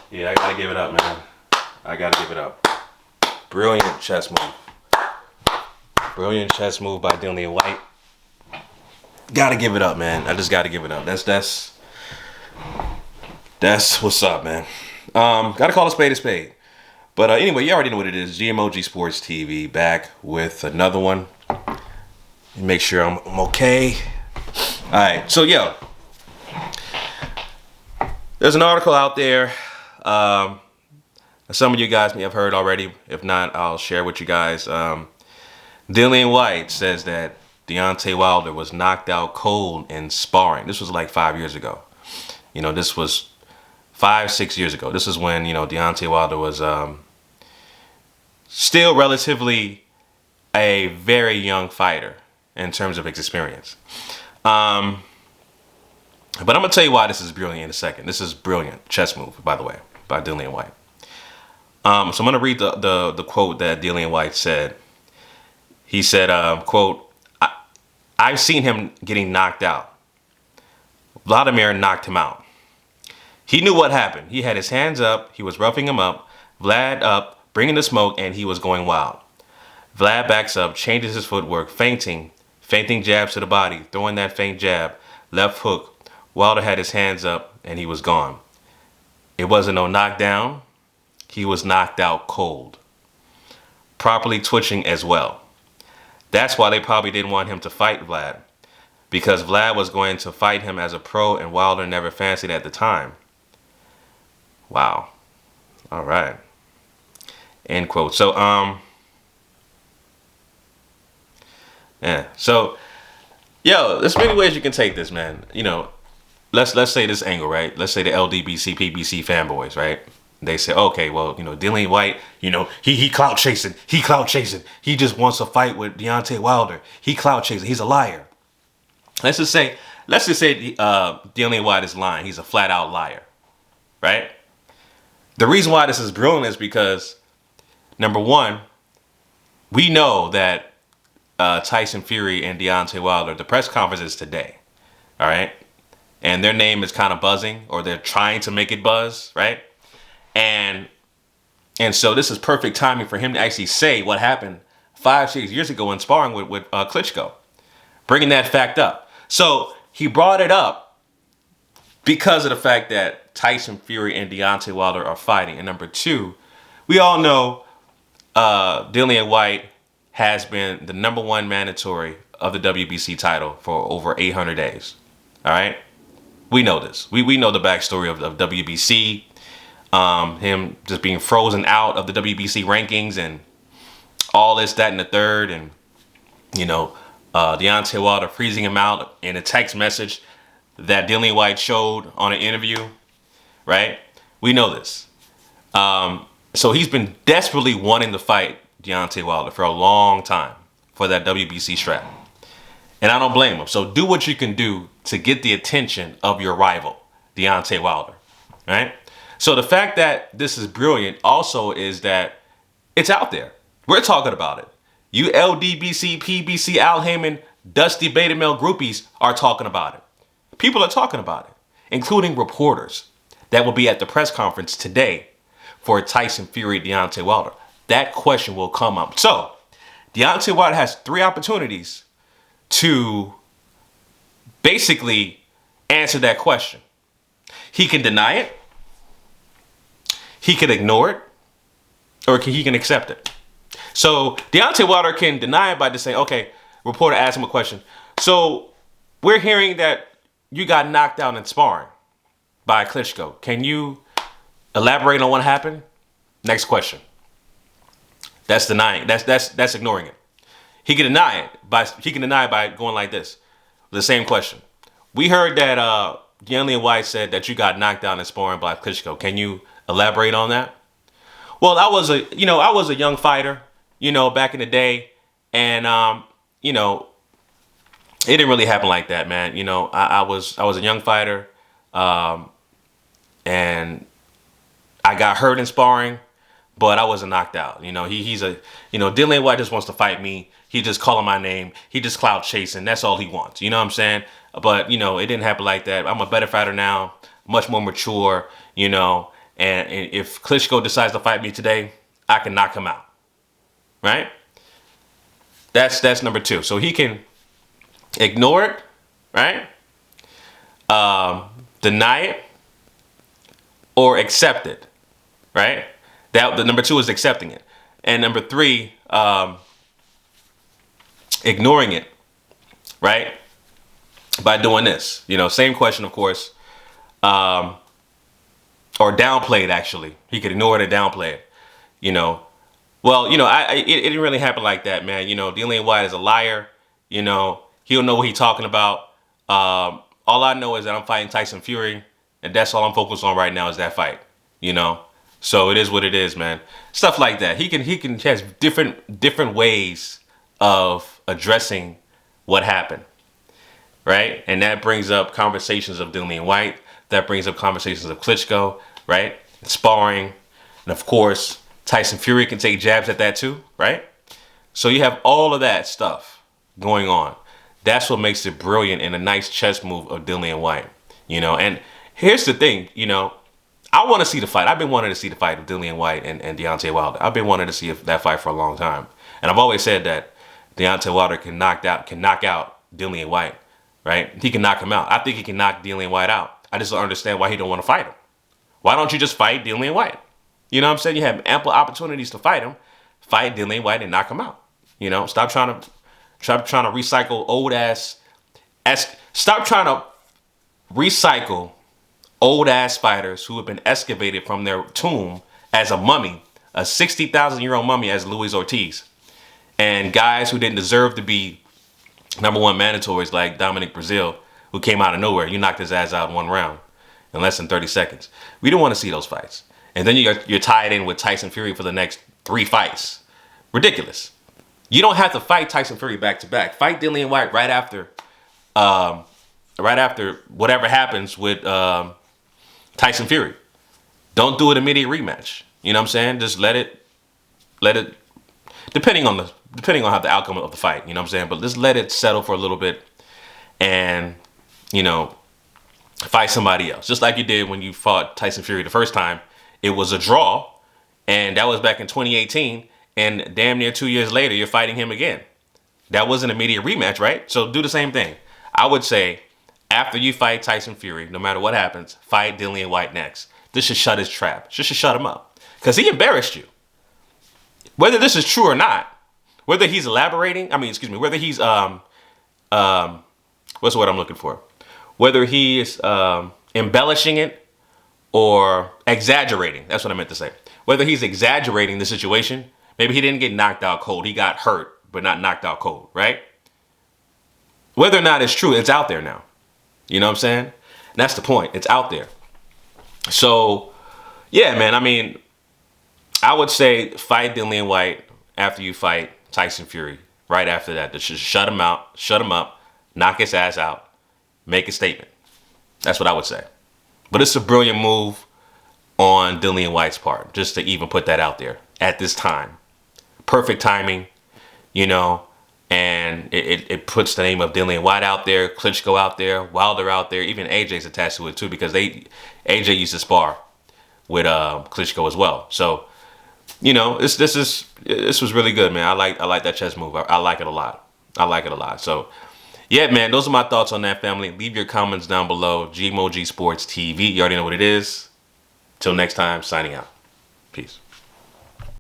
Yeah, I gotta give it up, man. I gotta give it up. Brilliant chess move. Brilliant chess move by Dillian Whyte. Gotta give it up, man. I just gotta give it up. That's what's up, man. Gotta call a spade a spade. But anyway, you already know what it is. GMOGSportsTV back with another one. Make sure I'm okay. All right, so yo, there's an article out there. Some of you guys may have heard already. If not, I'll share with you guys. Dillian Whyte says that Deontay Wilder was knocked out cold in sparring. This was like 5 years ago. You know, this was 5-6 years ago. This is when, you know, Deontay Wilder was still relatively a very young fighter in terms of his experience. But I'm going to tell you why this is brilliant in a second. This is brilliant chess move, by the way, by Dillian Whyte. So I'm going to read the quote that Dillian Whyte said. He said, quote, I've seen him getting knocked out. Vladimir knocked him out. He knew what happened. He had his hands up. He was roughing him up. Vlad up, bringing the smoke, and he was going wild. Vlad backs up, changes his footwork, feinting jabs to the body, throwing that feint jab, left hook. Wilder had his hands up, and he was gone. It wasn't no knockdown. He was knocked out cold. Properly twitching as well. That's why they probably didn't want him to fight Vlad. Because Vlad was going to fight him as a pro and Wilder never fancied at the time. Wow. All right. End quote. So, yeah. So, yo, there's many ways you can take this, man. You know, let's say this angle, right? Let's say the LDBC, PBC fanboys, right? They say, okay, well, you know, Dillian Whyte, you know, he clout chasing. He clout chasing. He just wants to fight with Deontay Wilder. He clout chasing. He's a liar. Let's just say Dillian Whyte is lying. He's a flat out liar, right? The reason why this is brilliant is because, number one, we know that Tyson Fury and Deontay Wilder, the press conference is today, all right? And their name is kind of buzzing, or they're trying to make it buzz, right? And so this is perfect timing for him to actually say what happened 5-6 years ago in sparring with Klitschko, bringing that fact up. So he brought it up because of the fact that Tyson Fury and Deontay Wilder are fighting. And number two, we all know Dillian Whyte has been the #1 mandatory of the WBC title for over 800 days. All right? We know this. We know the backstory of WBC. Him just being frozen out of the WBC rankings and all this, that, and the third. And, you know, Deontay Wilder freezing him out in a text message that Dillian Whyte showed on an interview, right? We know this. So he's been desperately wanting to fight Deontay Wilder for a long time for that WBC strap. And I don't blame him. So do what you can do to get the attention of your rival, Deontay Wilder, right? So the fact that this is brilliant also is that it's out there. We're talking about it. You LDBC, PBC, Al Heyman, Dusty Beta Male groupies are talking about it. People are talking about it, including reporters that will be at the press conference today for Tyson Fury, Deontay Wilder. That question will come up. So Deontay Wilder has 3 opportunities to basically answer that question. He can deny it. He can ignore it, or he can accept it. So Deontay Wilder can deny it by just saying, okay, reporter asked him a question. So we're hearing that you got knocked out in sparring by Klitschko. Can you elaborate on what happened? Next question. That's denying. That's ignoring it. He can deny it by going like this. The same question. We heard that Dillian Whyte said that you got knocked out in sparring by Klitschko. Can you elaborate on that? Well, I was a young fighter, you know, back in the day, and you know, it didn't really happen like that, man. You know, I was a young fighter, and I got hurt in sparring, but I wasn't knocked out. You know, Dillian Whyte just wants to fight me. He just calling my name. He just clout chasing. That's all he wants. You know what I'm saying? But, you know, it didn't happen like that. I'm a better fighter now, much more mature, you know, And if Klitschko decides to fight me today, I can knock him out. Right? That's number two. So he can ignore it, right? Deny it, or accept it, right? The number two is accepting it. And number three, ignoring it, right? By doing this, same question, of course, or downplay it. Actually, he could ignore it or downplay it. Well, it didn't really happen like that, man. Dillian Whyte is a liar. He don't know what he's talking about. All I know is that I'm fighting Tyson Fury, and that's all I'm focused on right now is that fight. So it is what it is, man. Stuff like that. He has different ways of addressing what happened, right? And that brings up conversations of Dillian Whyte. That brings up conversations of Klitschko, right? Sparring, and of course, Tyson Fury can take jabs at that too, right? So you have all of that stuff going on. That's what makes it brilliant and a nice chess move of Dillian Whyte, And here's the thing, I want to see the fight. I've been wanting to see the fight of Dillian Whyte and Deontay Wilder. I've been wanting to see that fight for a long time. And I've always said that Deontay Wilder can knock out Dillian Whyte, right? He can knock him out. I think he can knock Dillian Whyte out. I just don't understand why he don't want to fight him. Why don't you just fight Dillian Whyte? You know what I'm saying? You have ample opportunities to fight him. Fight Dillian Whyte and knock him out. Stop trying to recycle stop trying to recycle old ass fighters who have been excavated from their tomb as a mummy, a 60,000-year-old mummy as Luis Ortiz, and guys who didn't deserve to be number one mandatories like Dominic Breazeale, who came out of nowhere. You knocked his ass out in one round in less than 30 seconds. We don't want to see those fights. And then you're tied in with Tyson Fury for the next 3 fights. Ridiculous. You don't have to fight Tyson Fury back to back. Fight Dillian Whyte right after whatever happens with Tyson Fury. Don't do an immediate rematch. You know what I'm saying? Just let it depending on how the outcome of the fight, you know what I'm saying? But just let it settle for a little bit and, fight somebody else. Just like you did when you fought Tyson Fury the first time. It was a draw, and that was back in 2018, and damn near 2 years later, you're fighting him again. That was an immediate rematch, right? So do the same thing. I would say, after you fight Tyson Fury, no matter what happens, fight Dillian Whyte next. This should shut his trap. This should shut him up. Because he embarrassed you. Whether this is true or not, whether he's whether he's, what's the word I'm looking for? Whether he is embellishing it, or exaggerating. That's what I meant to say. Whether he's exaggerating the situation, maybe he didn't get knocked out cold. He got hurt, but not knocked out cold, right? Whether or not it's true, it's out there now. You know what I'm saying? And that's the point. It's out there. So, yeah, man. I would say fight Dillian Whyte after you fight Tyson Fury. Right after that. Just shut him up, knock his ass out, make a statement. That's what I would say. But it's a brilliant move on Dillian Whyte's part, just to even put that out there at this time. Perfect timing, and it puts the name of Dillian Whyte out there, Klitschko out there, Wilder out there, even AJ's attached to it too, because AJ used to spar with Klitschko as well. So, this was really good, man. I like that chess move. I like it a lot. So, yeah, man, those are my thoughts on that, family. Leave your comments down below. GMOGSportsTV. You already know what it is. Till next time, signing out. Peace.